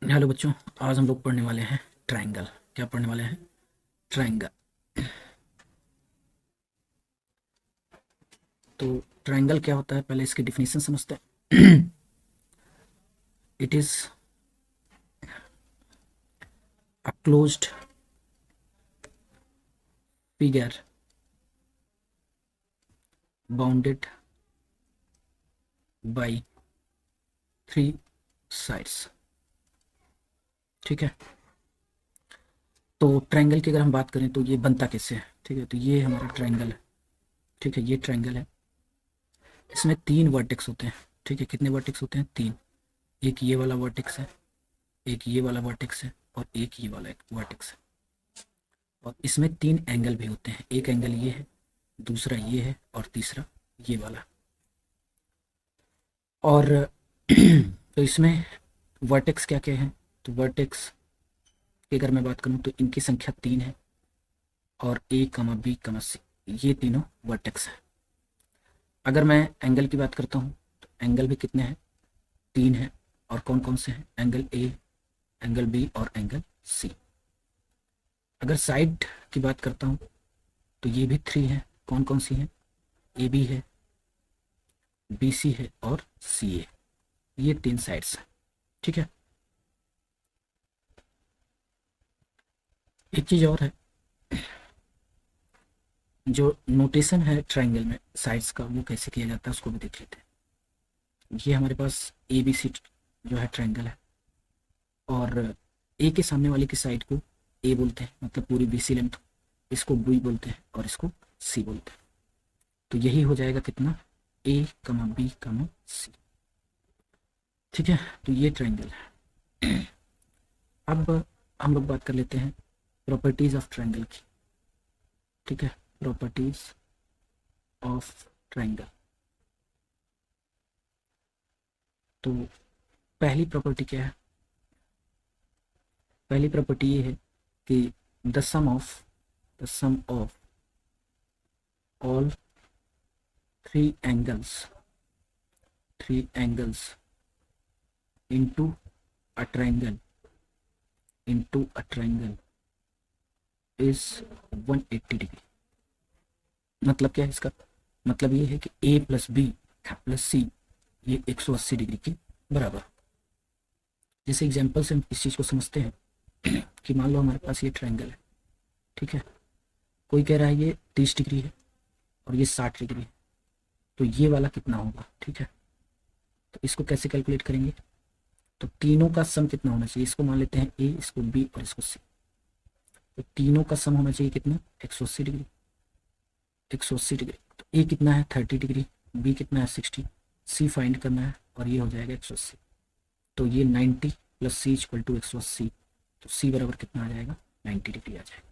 Hello बच्चों। आज हम लोग पढ़ने वाले हैं ट्रायंगल। क्या पढ़ने वाले हैं? ट्रायंगल। तो ट्रायंगल क्या होता है, पहले इसकी डिफिनीशन समझते हैं। It is a closed figure bounded by three sides. ठीक है। तो ट्रायंगल की अगर हम बात करें तो ये बनता कैसे है? ठीक है, तो ये हमारा ट्रायंगल है। ठीक है, ये ट्रायंगल है। इसमें तीन वर्टेक्स होते हैं। ठीक है, कितने वर्टेक्स होते हैं? तीन। एक ये वाला वर्टेक्स है, एक ये वाला वर्टेक्स है, और एक ये वाला एक वर्टेक्स है। और इसमें तीन एंगल भी होते हैं। एक एंगल ये है, दूसरा ये है, और तीसरा ये वाला। और तो इसमें वर्टेक्स क्या क्या है? तो वर्टेक्स की अगर मैं बात करूं तो इनकी संख्या तीन है, और ए कमा बी कमा सी, ये तीनों वर्टेक्स है। अगर मैं एंगल की बात करता हूं तो एंगल भी कितने हैं? तीन है। और कौन कौन से हैं? एंगल ए, एंगल बी और एंगल सी। अगर साइड की बात करता हूं तो ये भी थ्री है। कौन कौन सी हैं? ए बी है, बी सी है, और सी ए। ये तीन साइड्स हैं। ठीक है। एक चीज और है, जो नोटेशन है ट्रायंगल में साइड्स का, वो कैसे किया जाता है उसको भी देख लेते हैं। ये हमारे पास ए बी सी जो है ट्रायंगल है, और ए के सामने वाले की साइड को ए बोलते हैं, मतलब पूरी बी सी लेंथ। इसको बी बोलते हैं और इसको सी बोलते हैं। तो यही हो जाएगा कितना? ए कमा बी कमा सी। ठीक है, तो ये ट्रायंगल है। अब हम लोग बात कर लेते हैं प्रॉपर्टीज ऑफ ट्रायंगल की। ठीक है, प्रॉपर्टीज ऑफ ट्रायंगल। तो पहली प्रॉपर्टी क्या है? पहली प्रॉपर्टी ये है कि the sum of all three angles into a triangle is 180 degree. मतलब क्या है इसका? मतलब ये है कि A plus B plus C ये 180 डिग्री के बराबर। जैसे एग्जांपल से हम इस चीज़ को समझते हैं कि मान लो हमारे पास ये ट्रायंगल है। ठीक है, कोई कह रहा है ये 30 डिग्री है और ये 60 डिग्री है, तो ये वाला कितना होगा? ठीक है, तो इसको कैसे कैलकुलेट करेंगे? तो तीनों का सम कितना होना चाहिए? इसको मान लेते हैं ए, इसको बी और इसको सी। तो तीनों का सम होना चाहिए कितना? 180 डिग्री। 180 डिग्री। तो ए कितना है? 30 डिग्री। बी कितना है? 60। सी फाइंड करना है, और ये हो जाएगा 180। तो ये 90 प्लस सी इक्वल टू 180। तो सी बराबर कितना आ जाएगा? 90 डिग्री आ जाएगा।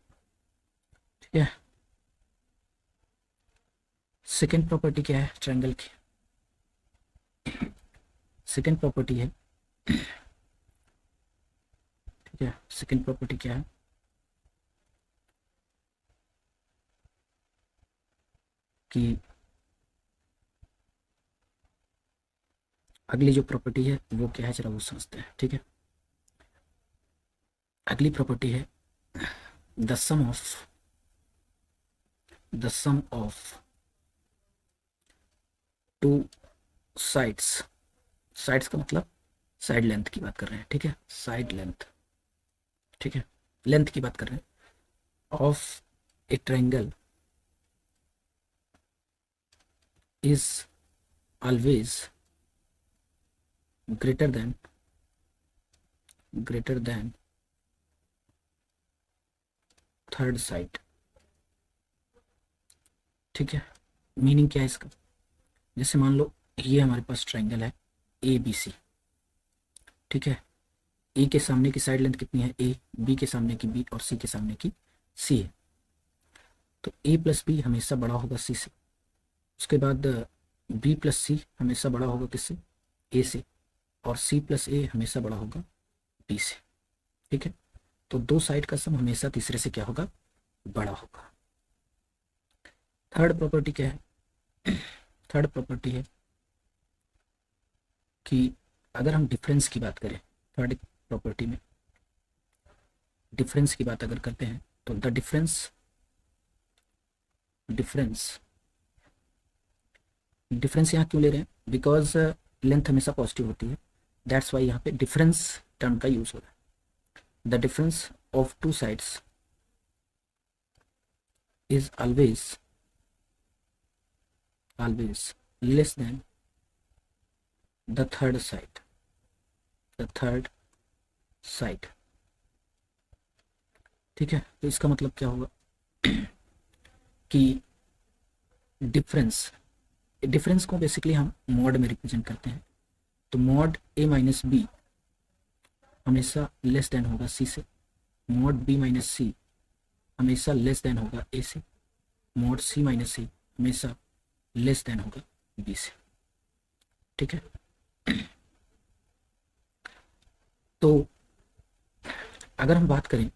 ठीक है। सेकेंड प्रॉपर्टी क्या है ट्रायंगल की? सेकेंड प्रॉपर्टी है, ठीक है, सेकेंड प्रॉपर्टी क्या है कि अगली जो प्रॉपर्टी है वो क्या है, चलो वो समझते हैं। ठीक है, अगली प्रॉपर्टी है the sum of two sides. Sides का मतलब साइड लेंथ की बात कर रहे हैं। ठीक है, साइड लेंथ। ठीक है, लेंथ की बात कर रहे हैं of a triangle is always greater than third side. ठीक है, मीनिंग क्या है इसका? जैसे मान लो ये हमारे पास ट्रायंगल है ए बी सी। ठीक है, ए के सामने की साइड लेंथ कितनी है? ए, बी के सामने की बी, और सी के सामने की सी है। तो ए प्लस बी हमेशा बड़ा होगा सी से। उसके बाद बी प्लस सी हमेशा बड़ा होगा किससे? ए से। और सी प्लस ए हमेशा बड़ा होगा बी से। ठीक है, तो दो साइड का सम हमेशा तीसरे से क्या होगा? बड़ा होगा। थर्ड प्रॉपर्टी क्या है? थर्ड प्रॉपर्टी है कि अगर हम डिफरेंस की बात करें, थर्ड प्रॉपर्टी में डिफरेंस की बात अगर करते हैं तो द डिफरेंस डिफरेंस डिफरेंस यहाँ क्यों ले रहे हैं, बिकॉज लेंथ हमेशा पॉजिटिव होती है, दैट्स वाई यहाँ पे डिफरेंस टर्म का यूज हो रहा है। The difference of two sides is always less than the third side. ठीक है, तो इसका मतलब क्या होगा कि डिफरेंस को बेसिकली हम मॉड में रिप्रेजेंट करते हैं। तो मॉड ए माइनस बी हमेशा लेस देन होगा सी से, मॉड बी माइनस सी हमेशा लेस देन होगा ए से, मॉड सी माइनस सी हमेशा लेस देन होगा बी से। ठीक है, तो अगर हम बात करें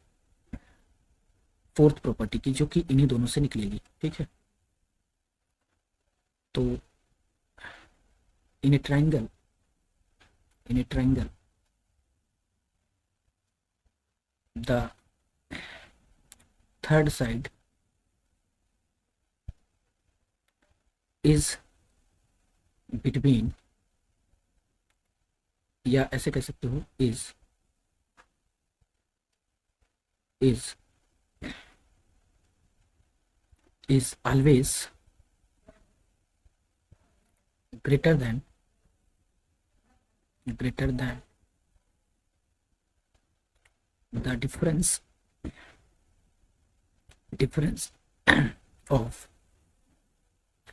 फोर्थ प्रॉपर्टी की जो कि इन्हीं दोनों से निकलेगी, ठीक है, तो in a triangle the third side is between, या ऐसे कह सकते हो is always greater than the difference of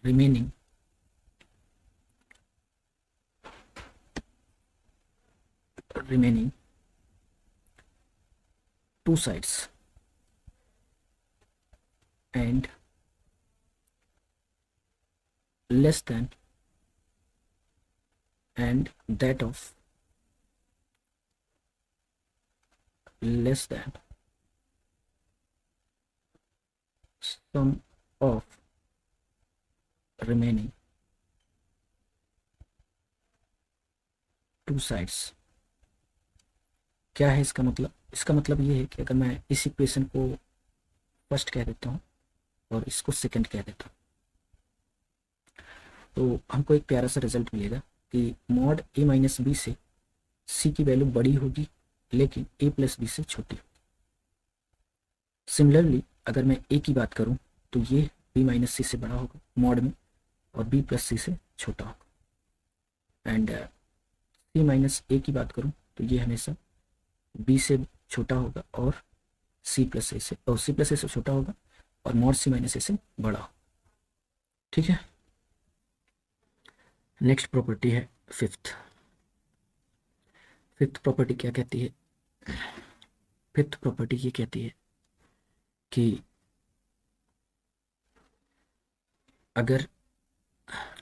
remaining two sides and less than and that of less than sum of remaining two sides। क्या है इसका मतलब? इसका मतलब ये है कि अगर मैं इस इक्वेशन को फर्स्ट कह देता हूँ और इसको सेकंड कह देता हूँ तो हमको एक प्यारा सा रिजल्ट मिलेगा कि मॉड ए माइनस बी से सी की वैल्यू बड़ी होगी लेकिन ए प्लस बी से छोटी। सिमिलरली अगर मैं ए की बात करूं तो ये बी माइनस सी से बड़ा होगा मॉड में और बी प्लस सी से छोटा होगा। एंड सी माइनस ए की बात करूं तो ये हमेशा बी से छोटा होगा और सी प्लस ए से छोटा होगा और मॉड सी माइनस ए से बड़ा होगा। ठीक है, नेक्स्ट प्रॉपर्टी है फिफ्थ प्रॉपर्टी। क्या कहती है? फिफ्थ प्रॉपर्टी ये कहती है कि अगर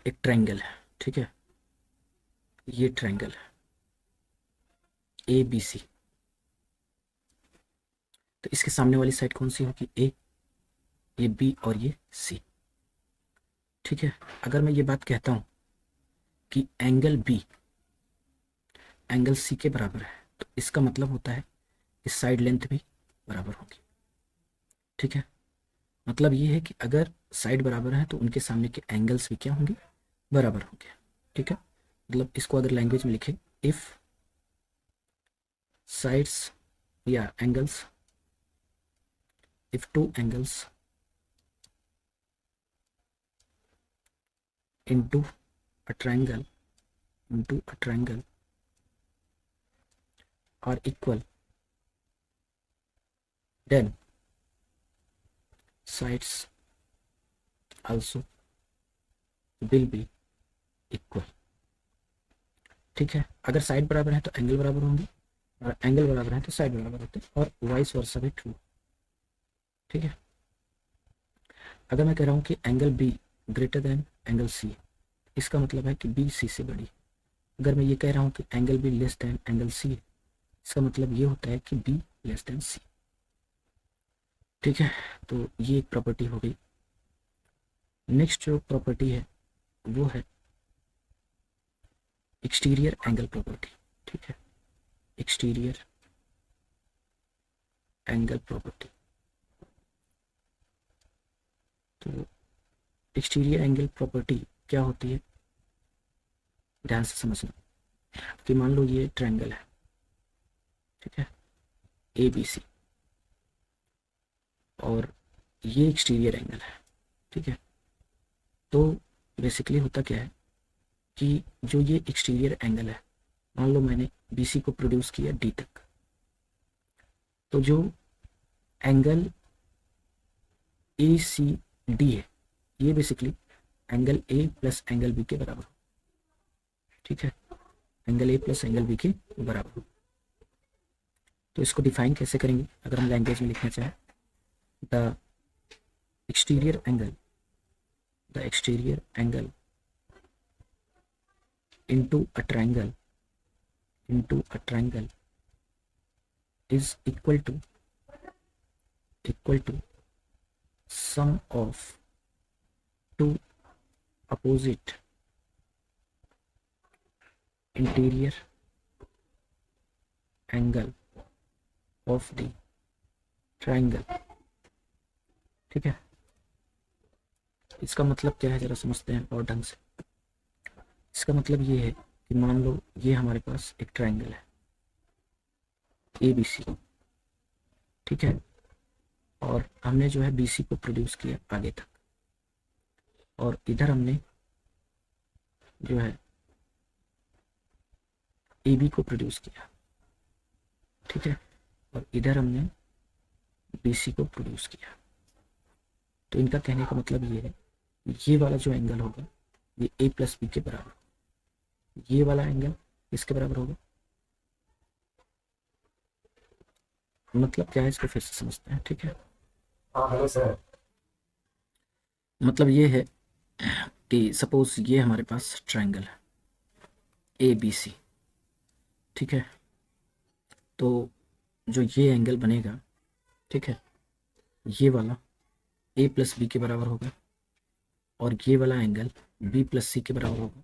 एक ट्रायंगल है, ठीक है, ये ट्रायंगल है ए बी सी, तो इसके सामने वाली साइड कौन सी होगी? ए, ये बी और ये सी। ठीक है, अगर मैं ये बात कहता हूं कि एंगल बी एंगल सी के बराबर है तो इसका मतलब होता है कि साइड लेंथ भी बराबर होगी। ठीक है, मतलब ये है कि अगर साइड बराबर है तो उनके सामने के एंगल्स भी क्या होंगे? बराबर होंगे। ठीक है, मतलब इसको अगर लैंग्वेज में लिखें, इफ साइड्स या angles, if two angles into a triangle are equal, then sides also will be equal। ठीक है, अगर साइड बराबर है तो एंगल बराबर होंगे और एंगल बराबर है तो साइड बराबर होते हैं और वाइस वर्सा भी ट्रू। ठीक है, अगर मैं कह रहा हूं कि angle B greater than angle C, इसका मतलब है कि बी सी से बड़ी। अगर मैं ये कह रहा हूं कि angle B less than angle C, इसका मतलब ये होता है कि बी लेस देन सी। ठीक है, तो ये एक प्रॉपर्टी हो गई। नेक्स्ट जो प्रॉपर्टी है वो है एक्सटीरियर एंगल प्रॉपर्टी। ठीक है, एक्सटीरियर एंगल प्रॉपर्टी। तो एक्सटीरियर एंगल प्रॉपर्टी क्या होती है, ध्यान से समझना कि मान लो ये ट्रायंगल है, ठीक है, ए बी सी, और ये एक्सटीरियर एंगल है, ठीक है। तो बेसिकली होता क्या है कि जो ये एक्सटीरियर एंगल है, मान लो मैंने बी सी को प्रोड्यूस किया डी तक, तो जो एंगल ए सी डी है ये basically angle A plus angle B के बराबर हो, ठीक है, angle A plus angle B के बराबर हो। तो इसको डिफाइन कैसे करेंगे अगर हम लैंग्वेज में लिखना चाहें, the exterior angle into a triangle is equal to sum of two opposite interior angle of the triangle, ठीक है। इसका मतलब क्या है जरा समझते हैं और ढंग से। इसका मतलब ये है कि मान लो ये हमारे पास एक ट्रायंगल है ए बी सी, ठीक है, और हमने जो है बी सी को प्रोड्यूस किया आगे तक, और इधर हमने जो है ए बी को प्रोड्यूस किया, ठीक है, और इधर हमने बी सी को प्रोड्यूस किया। तो इनका कहने का मतलब ये है ये वाला जो एंगल होगा ये ए प्लस बी के बराबर, ये वाला एंगल इसके बराबर होगा। मतलब क्या है इसको फिर से समझते हैं, ठीक है। Hello sir. मतलब ये है कि सपोज ये हमारे पास ट्रायंगल है ए बी सी, ठीक है, तो जो ये एंगल बनेगा, ठीक है, ये वाला ए प्लस बी के बराबर होगा, और ये वाला एंगल बी प्लस सी के बराबर होगा,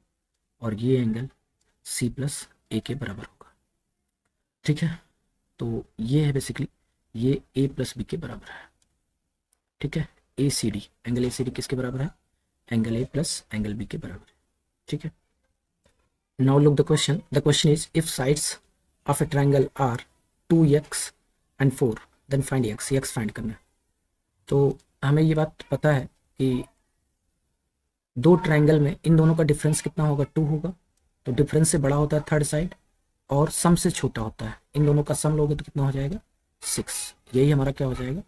और ये एंगल सी प्लस ए के बराबर होगा, ठीक है। तो ये है बेसिकली ये ए प्लस बी के बराबर है, ठीक है। A C D, angle A C D किसके बराबर है, angle A plus angle B के बराबर है, ठीक है। Now look the question is if sides of a triangle are 2x and 4 then find x, x फाइंड करना है। तो हमें ये बात पता है कि दो ट्रायंगल में इन दोनों का डिफरेंस कितना होगा, 2 होगा। तो डिफरेंस से बड़ा होता है थर्ड साइड, और सम से छोटा होता है, इन दोनों का सम लोगे तो कितना हो जाएगा 6। यही हमारा क्या हो जाएगा,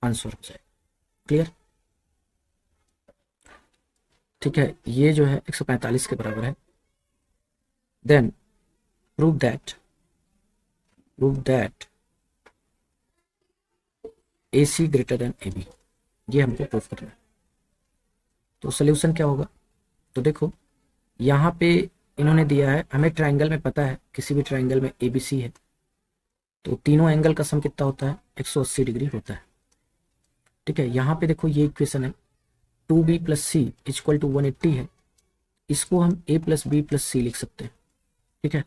आंसर हो जाएगा। क्लियर, ठीक है। ये जो है 145 के बराबर है। Then prove that AC greater than AB, ये हमको प्रूव करना है। तो सोल्यूशन क्या होगा, तो देखो यहाँ पे इन्होंने दिया है, हमें ट्रायंगल में पता है किसी भी ट्रायंगल में ABC है तो तीनों एंगल का सम कितना होता है, 180 डिग्री होता है, ठीक है। यहाँ पे देखो ये इक्वेशन है 2b plus C equal to 180 है, इसको हम a प्लस बी प्लस सी लिख सकते हैं, ठीक है।